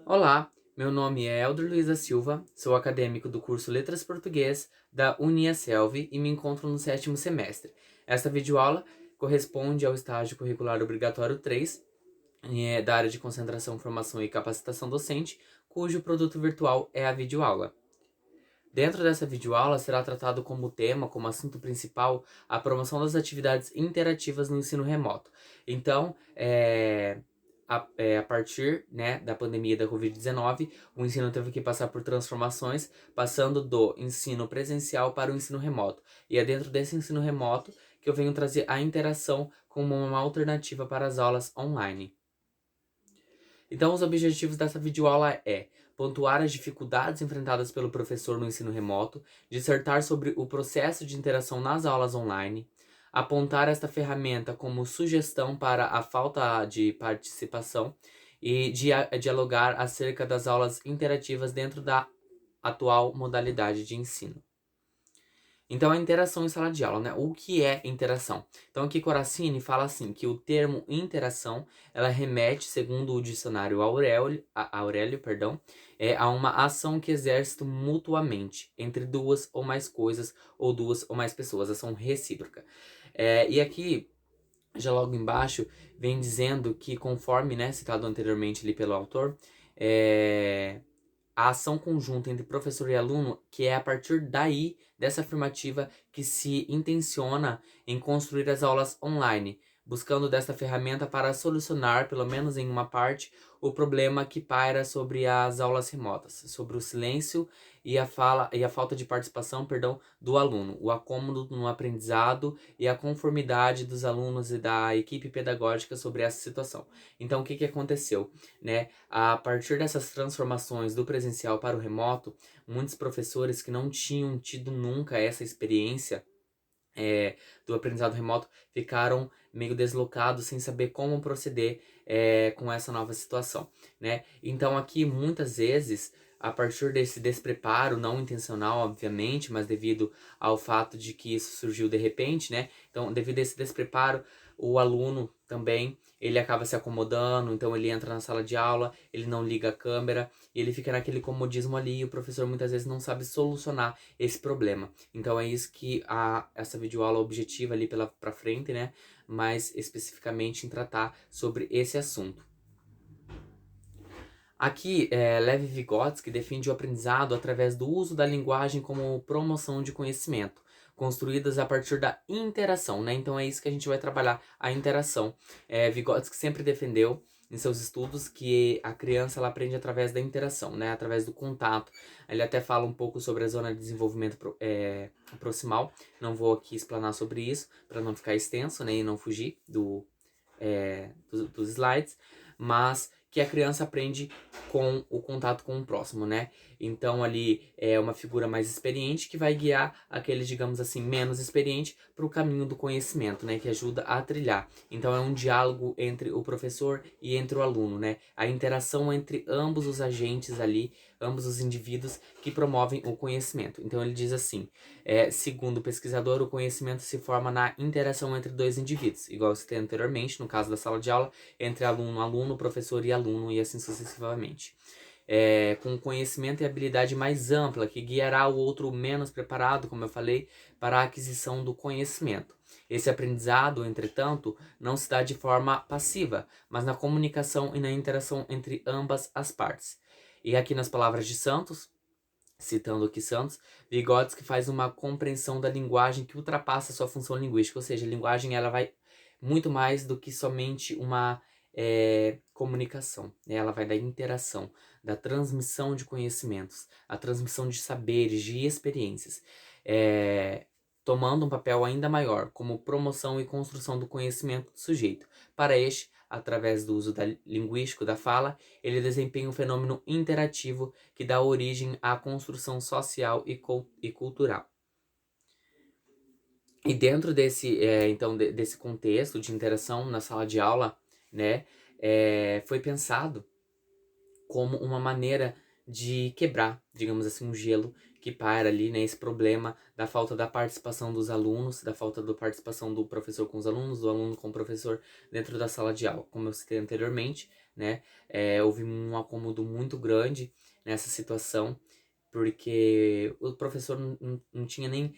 Olá, meu nome é Elder Luiz da Silva, sou acadêmico do curso Letras Português da Uniaselv e me encontro no sétimo semestre. Esta videoaula corresponde ao estágio curricular obrigatório 3, da área de concentração, formação e capacitação docente, cujo produto virtual é a videoaula. Dentro dessa videoaula será tratado como tema, como assunto principal, a promoção das atividades interativas no ensino remoto. Então, a partir, né, da pandemia da Covid-19, o ensino teve que passar por transformações, passando do ensino presencial para o ensino remoto. E é dentro desse ensino remoto que eu venho trazer a interação como uma alternativa para as aulas online. Então, os objetivos dessa videoaula é pontuar as dificuldades enfrentadas pelo professor no ensino remoto, dissertar sobre o processo de interação nas aulas online, apontar esta ferramenta como sugestão para a falta de participação e dialogar acerca das aulas interativas dentro da atual modalidade de ensino. Então, a interação em sala de aula, né? O que é interação? Então, aqui Coracini fala assim, que o termo interação, ela remete, segundo o dicionário Aurélio, a uma ação que exerce mutuamente entre duas ou mais coisas ou duas ou mais pessoas, ação recíproca. E aqui, já logo embaixo, vem dizendo que conforme, né, citado anteriormente ali pelo autor, a ação conjunta entre professor e aluno, que é a partir daí, dessa afirmativa, que se intenciona em construir as aulas online, buscando desta ferramenta para solucionar, pelo menos em uma parte, o problema que paira sobre as aulas remotas, sobre o silêncio e a falta de participação, do aluno, o acômodo no aprendizado e a conformidade dos alunos e da equipe pedagógica sobre essa situação. Então, o que aconteceu, né? A partir dessas transformações do presencial para o remoto, muitos professores que não tinham tido nunca essa experiência do aprendizado remoto ficaram meio deslocados sem saber como proceder com essa nova situação, né? Então aqui muitas vezes a partir desse despreparo não intencional, obviamente, mas devido ao fato de que isso surgiu de repente, né? Então, devido a esse despreparo, o aluno também, ele acaba se acomodando, então ele entra na sala de aula, ele não liga a câmera, e ele fica naquele comodismo ali, e o professor muitas vezes não sabe solucionar esse problema. Então é isso que essa videoaula objetiva ali pra frente, né? Mais especificamente em tratar sobre esse assunto. Aqui, Lev Vygotsky defende o aprendizado através do uso da linguagem como promoção de conhecimento, construídas a partir da interação, né? Então é isso que a gente vai trabalhar, a interação. Vygotsky sempre defendeu em seus estudos que a criança ela aprende através da interação, né? Através do contato. Ele até fala um pouco sobre a zona de desenvolvimento proximal. Não vou aqui explanar sobre isso para não ficar extenso, né? E não fugir dos slides, mas que a criança aprende com o contato com o próximo, né? Então ali é uma figura mais experiente que vai guiar aquele, digamos assim, menos experiente para o caminho do conhecimento, né? Que ajuda a trilhar. Então é um diálogo entre o professor e entre o aluno, né? A interação entre ambos os agentes ali, ambos os indivíduos que promovem o conhecimento. Então ele diz assim, segundo o pesquisador, o conhecimento se forma na interação entre dois indivíduos, igual eu citei anteriormente, no caso da sala de aula, entre aluno, professor e aluno, e assim sucessivamente. Com conhecimento e habilidade mais ampla, que guiará o outro menos preparado, como eu falei, para a aquisição do conhecimento. Esse aprendizado, entretanto, não se dá de forma passiva, mas na comunicação e na interação entre ambas as partes. E aqui nas palavras de Santos, citando aqui Santos, Vygotsky faz uma compreensão da linguagem que ultrapassa sua função linguística, ou seja, a linguagem ela vai muito mais do que somente uma comunicação, né? Ela vai da interação, da transmissão de conhecimentos, a transmissão de saberes, de experiências, tomando um papel ainda maior como promoção e construção do conhecimento do sujeito. Para este, através do uso linguístico da fala, ele desempenha um fenômeno interativo que dá origem à construção social e cultural. E dentro desse, desse contexto de interação na sala de aula, né, foi pensado como uma maneira de quebrar, digamos assim, um gelo que paira ali, né? Esse problema da falta da participação dos alunos, da falta da participação do professor com os alunos, do aluno com o professor dentro da sala de aula. Como eu citei anteriormente, né? Houve um acúmulo muito grande nessa situação, porque o professor não tinha nem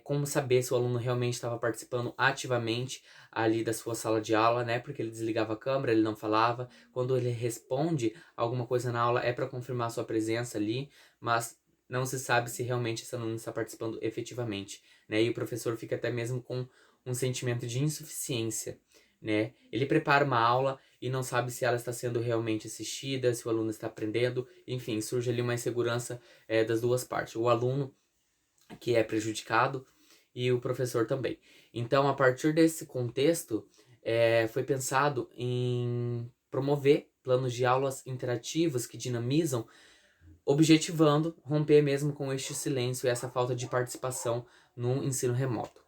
como saber se o aluno realmente estava participando ativamente ali da sua sala de aula, né? Porque ele desligava a câmera, ele não falava. Quando ele responde alguma coisa na aula, é para confirmar sua presença ali, mas não se sabe se realmente esse aluno está participando efetivamente, né? E o professor fica até mesmo com um sentimento de insuficiência, né? Ele prepara uma aula e não sabe se ela está sendo realmente assistida, se o aluno está aprendendo, enfim, surge ali uma insegurança das duas partes. O aluno que é prejudicado e o professor também. Então, a partir desse contexto, foi pensado em promover planos de aulas interativos que dinamizam, objetivando romper mesmo com este silêncio e essa falta de participação no ensino remoto.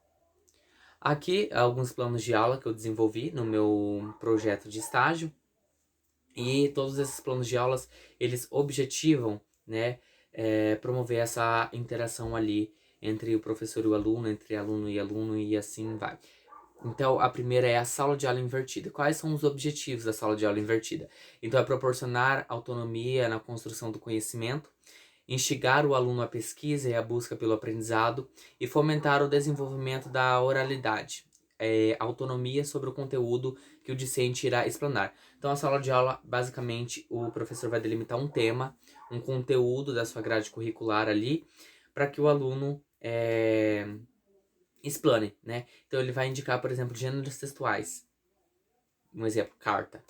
Aqui, alguns planos de aula que eu desenvolvi no meu projeto de estágio. E todos esses planos de aulas, eles objetivam, né, promover essa interação ali entre o professor e o aluno, entre aluno e assim vai. Então, a primeira é a sala de aula invertida. Quais são os objetivos da sala de aula invertida? Então, é proporcionar autonomia na construção do conhecimento, instigar o aluno à pesquisa e à busca pelo aprendizado e fomentar o desenvolvimento da oralidade, autonomia sobre o conteúdo que o discente irá explanar. Então, a sala de aula, basicamente, o professor vai delimitar um tema, um conteúdo da sua grade curricular ali, para que o aluno explane, né? Então, ele vai indicar, por exemplo, gêneros textuais. Um exemplo, carta.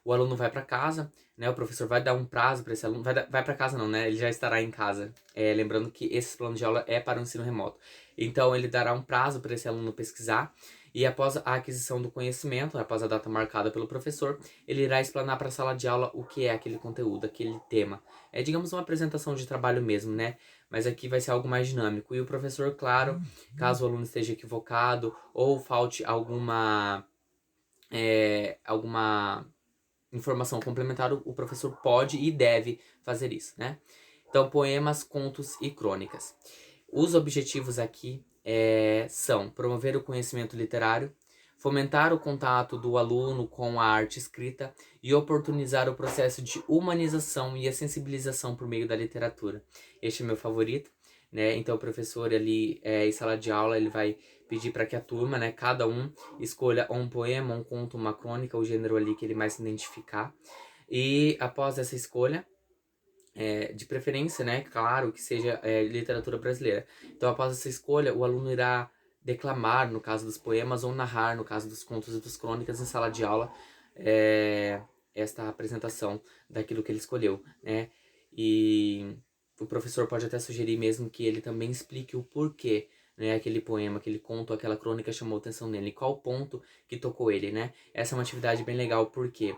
O aluno vai para casa, né? O professor vai dar um prazo para esse aluno. Vai para casa não, né? Ele já estará em casa. Lembrando que esse plano de aula é para o ensino remoto. Então, ele dará um prazo para esse aluno pesquisar. E após a aquisição do conhecimento, após a data marcada pelo professor, ele irá explanar para a sala de aula o que é aquele conteúdo, aquele tema. É, digamos, uma apresentação de trabalho mesmo, né? Mas aqui vai ser algo mais dinâmico. E o professor, claro, caso o aluno esteja equivocado ou falte alguma informação complementar, o professor pode e deve fazer isso, né? Então, poemas, contos e crônicas. Os objetivos aqui são promover o conhecimento literário, fomentar o contato do aluno com a arte escrita e oportunizar o processo de humanização e a sensibilização por meio da literatura. Este é meu favorito, né? Então, o professor ali em sala de aula, ele vai pedir para que a turma, né, cada um escolha um poema, um conto, uma crônica, o gênero ali que ele mais se identificar. E após essa escolha, de preferência, né, claro, que seja literatura brasileira. Então, após essa escolha, o aluno irá declamar, no caso dos poemas, ou narrar, no caso dos contos e das crônicas, em sala de aula, esta apresentação daquilo que ele escolheu, né? E o professor pode até sugerir mesmo que ele também explique o porquê, né, aquele poema, aquele conto, aquela crônica chamou a atenção dele, qual ponto que tocou ele, né? Essa é uma atividade bem legal porque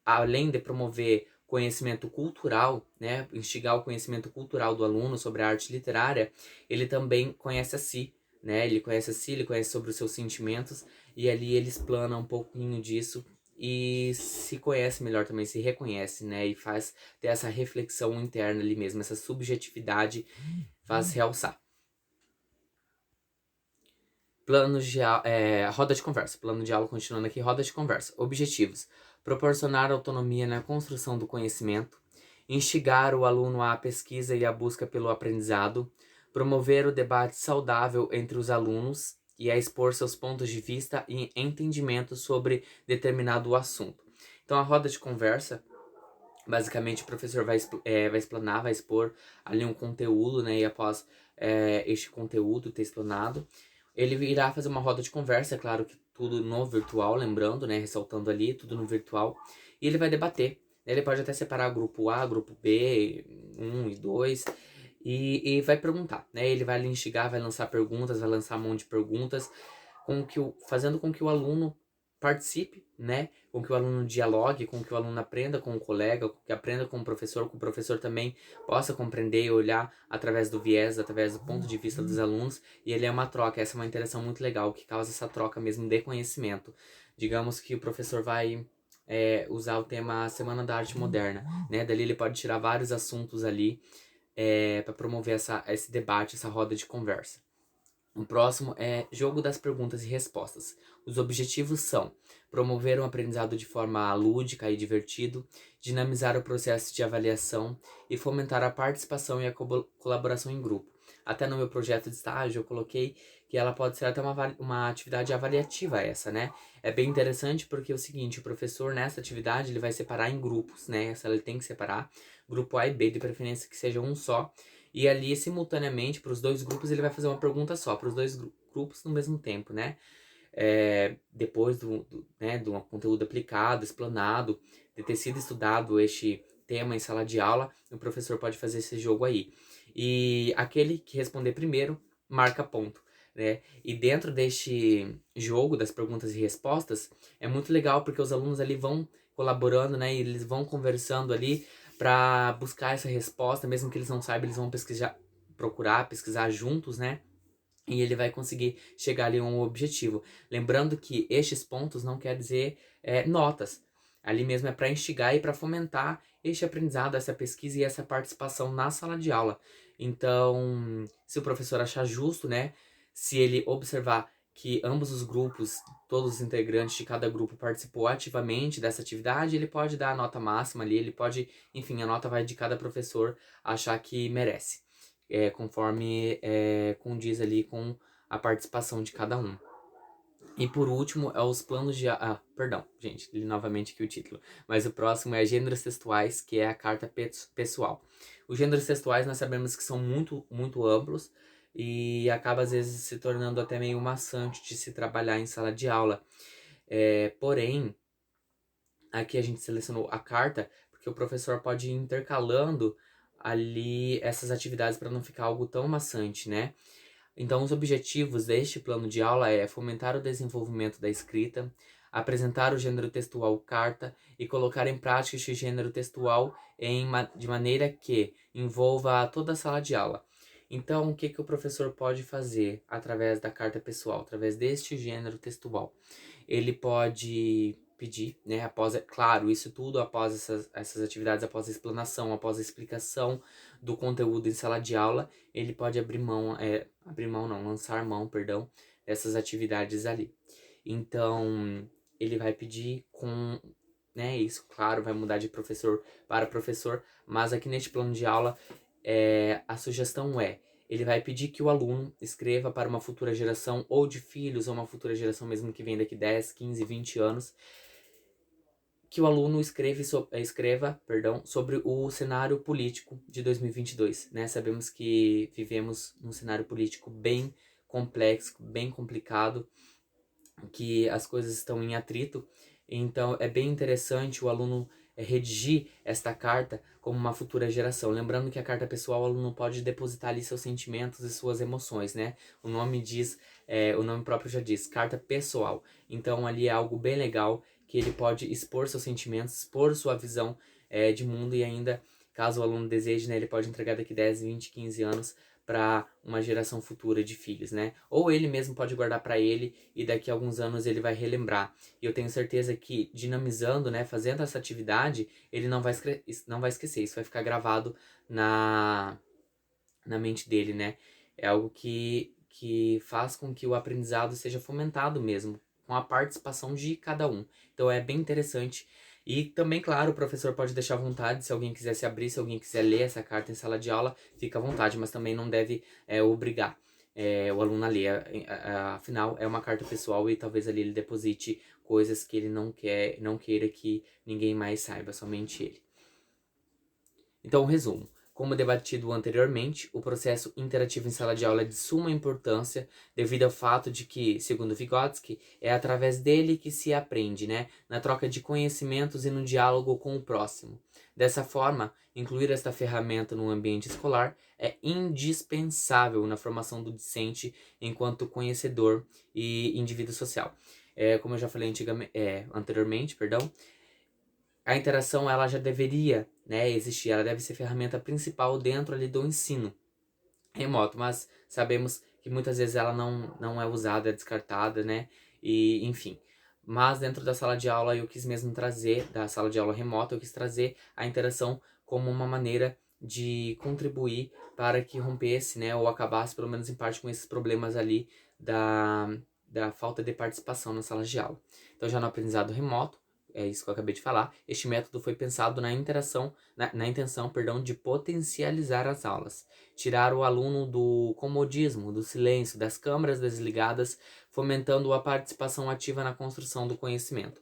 além de promover conhecimento cultural, né, instigar o conhecimento cultural do aluno sobre a arte literária, ele também conhece a si, né? Ele conhece a si, ele conhece sobre os seus sentimentos e ali ele explana um pouquinho disso e se conhece melhor também, se reconhece, né? E faz ter essa reflexão interna ali mesmo, essa subjetividade faz realçar. Roda de conversa. Plano de aula continuando aqui, roda de conversa. Objetivos: proporcionar autonomia na construção do conhecimento, instigar o aluno à pesquisa e à busca pelo aprendizado, promover o debate saudável entre os alunos e a expor seus pontos de vista e entendimento sobre determinado assunto. Então, a roda de conversa, basicamente, o professor vai explanar, vai expor ali um conteúdo, né? E após este conteúdo ter explanado, ele irá fazer uma roda de conversa, é claro que tudo no virtual, lembrando, né? Ressaltando ali, tudo no virtual. E ele vai debater. Ele pode até separar grupo A, grupo B, 1 e 2. E vai perguntar, né? Ele vai lhe instigar, vai lançar perguntas, vai lançar um monte de perguntas, fazendo com que o aluno participe, né? Com que o aluno dialogue, com que o aluno aprenda com o colega, com que aprenda com o professor também possa compreender e olhar através do viés, através do ponto de vista dos alunos. E ele é uma troca, essa é uma interação muito legal, que causa essa troca mesmo de conhecimento. Digamos que o professor vai usar o tema Semana da Arte Moderna, né? Dali ele pode tirar vários assuntos ali para promover esse debate, essa roda de conversa. O próximo é jogo das perguntas e respostas. Os objetivos são promover um aprendizado de forma lúdica e divertido, dinamizar o processo de avaliação e fomentar a participação e a colaboração em grupo. Até no meu projeto de estágio eu coloquei que ela pode ser até uma atividade avaliativa essa, né? É bem interessante porque é o seguinte, o professor nessa atividade ele vai separar em grupos, né? Essa ele tem que separar, grupo A e B, de preferência que seja um só, e ali, simultaneamente, para os dois grupos, ele vai fazer uma pergunta só, para os dois grupos no mesmo tempo, né? Depois de um conteúdo aplicado, explanado, de ter sido estudado este tema em sala de aula, o professor pode fazer esse jogo aí. E aquele que responder primeiro, marca ponto, né? E dentro deste jogo das perguntas e respostas, é muito legal porque os alunos ali vão colaborando, né? E eles vão conversando ali para buscar essa resposta, mesmo que eles não saibam, eles vão pesquisar juntos, né? E ele vai conseguir chegar ali a um objetivo. Lembrando que estes pontos não quer dizer notas. Ali mesmo é para instigar e para fomentar este aprendizado, essa pesquisa e essa participação na sala de aula. Então, se o professor achar justo, né? Se ele observar que ambos os grupos, todos os integrantes de cada grupo participou ativamente dessa atividade, ele pode dar a nota máxima ali, ele pode, enfim, a nota vai de cada professor achar que merece conforme condiz ali com a participação de cada um. E por último, é os planos de... perdão, gente, li novamente aqui o título. Mas o próximo é Gêneros Textuais, que é a carta pessoal. Os gêneros textuais nós sabemos que são muito, muito amplos e acaba às vezes se tornando até meio maçante de se trabalhar em sala de aula. Porém, aqui a gente selecionou a carta porque o professor pode ir intercalando ali essas atividades para não ficar algo tão maçante, né? Então, os objetivos deste plano de aula é fomentar o desenvolvimento da escrita, apresentar o gênero textual carta e colocar em prática este gênero textual de maneira que envolva toda a sala de aula. Então, o que o professor pode fazer através da carta pessoal, através deste gênero textual? Ele pode pedir, né, claro, isso tudo após essas atividades, após a explanação, após a explicação do conteúdo em sala de aula, ele pode lançar mão, perdão, dessas atividades ali. Então, ele vai pedir né, isso, claro, vai mudar de professor para professor, mas aqui neste plano de aula, a sugestão ele vai pedir que o aluno escreva para uma futura geração, ou de filhos, ou uma futura geração mesmo que vem daqui 10, 15, 20 anos, que o aluno escreva sobre o cenário político de 2022, né? Sabemos que vivemos um cenário político bem complexo, bem complicado, que as coisas estão em atrito, então é bem interessante o aluno redigir esta carta como uma futura geração. Lembrando que a carta pessoal, o aluno pode depositar ali seus sentimentos e suas emoções, né? O nome o nome próprio já diz, carta pessoal. Então ali é algo bem legal, que ele pode expor seus sentimentos, expor sua visão de mundo e ainda, caso o aluno deseje, né, ele pode entregar daqui 10, 20, 15 anos para uma geração futura de filhos, né? Ou ele mesmo pode guardar para ele e daqui a alguns anos ele vai relembrar. E eu tenho certeza que dinamizando, né, fazendo essa atividade, ele não vai esquecer. Isso vai ficar gravado na mente dele, né? É algo que faz com que o aprendizado seja fomentado mesmo, com a participação de cada um. Então é bem interessante. E também, claro, o professor pode deixar à vontade, se alguém quiser se abrir, se alguém quiser ler essa carta em sala de aula, fica à vontade, mas também não deve obrigar o aluno a ler. Afinal, é uma carta pessoal e talvez ali ele deposite coisas que ele não queira que ninguém mais saiba, somente ele. Então, resumo. Como debatido anteriormente, o processo interativo em sala de aula é de suma importância devido ao fato de que, segundo Vygotsky, é através dele que se aprende, né? Na troca de conhecimentos e no diálogo com o próximo. Dessa forma, incluir esta ferramenta no ambiente escolar é indispensável na formação do discente enquanto conhecedor e indivíduo social. Como eu já falei anteriormente, a interação ela já deveria, né, existir, ela deve ser ferramenta principal dentro ali do ensino remoto, mas sabemos que muitas vezes ela não é usada, é descartada, né, e enfim. mas dentro da sala de aula eu quis mesmo trazer, da sala de aula remota, eu quis trazer a interação como uma maneira de contribuir para que rompesse, né, ou acabasse pelo menos em parte com esses problemas ali da falta de participação nas salas de aula. Então já no aprendizado remoto, é isso que eu acabei de falar, este método foi pensado na intenção, de potencializar as aulas, tirar o aluno do comodismo, do silêncio, das câmeras desligadas, fomentando a participação ativa na construção do conhecimento.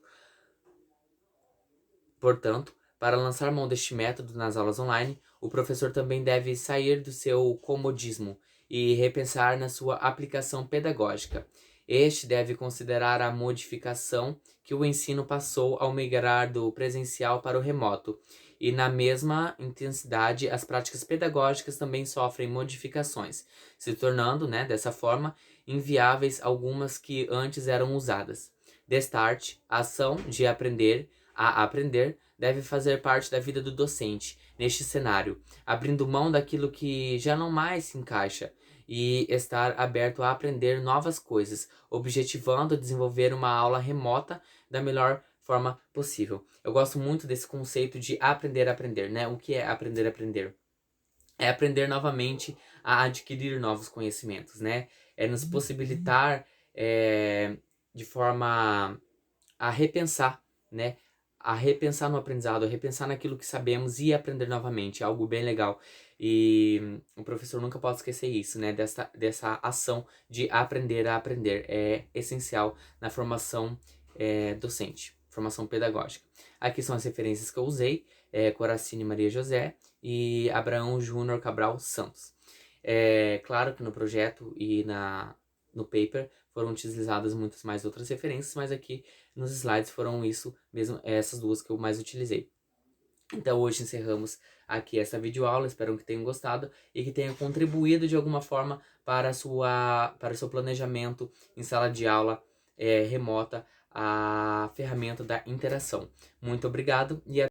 Portanto, para lançar mão deste método nas aulas online, o professor também deve sair do seu comodismo e repensar na sua aplicação pedagógica. Este deve considerar a modificação que o ensino passou ao migrar do presencial para o remoto, e na mesma intensidade as práticas pedagógicas também sofrem modificações, se tornando, dessa forma, inviáveis algumas que antes eram usadas. Destarte, a ação de aprender a aprender deve fazer parte da vida do docente neste cenário, abrindo mão daquilo que já não mais se encaixa e estar aberto a aprender novas coisas, objetivando desenvolver uma aula remota da melhor forma possível. Eu gosto muito desse conceito de aprender a aprender, né? O que é aprender a aprender? É aprender novamente a adquirir novos conhecimentos, né? É nos possibilitar de forma a repensar, né? A repensar no aprendizado, a repensar naquilo que sabemos e aprender novamente. É algo bem legal. E o professor nunca pode esquecer isso, né? Dessa ação de aprender a aprender. É essencial na formação docente, formação pedagógica. Aqui são as referências que eu usei. Coracini Maria José e Abraão Júnior Cabral Santos. Claro que no projeto e no paper foram utilizadas muitas mais outras referências, mas aqui nos slides foram isso mesmo, essas duas que eu mais utilizei. Então hoje encerramos aqui essa videoaula, espero que tenham gostado e que tenha contribuído de alguma forma para o seu planejamento em sala de aula remota, a ferramenta da interação. Muito obrigado e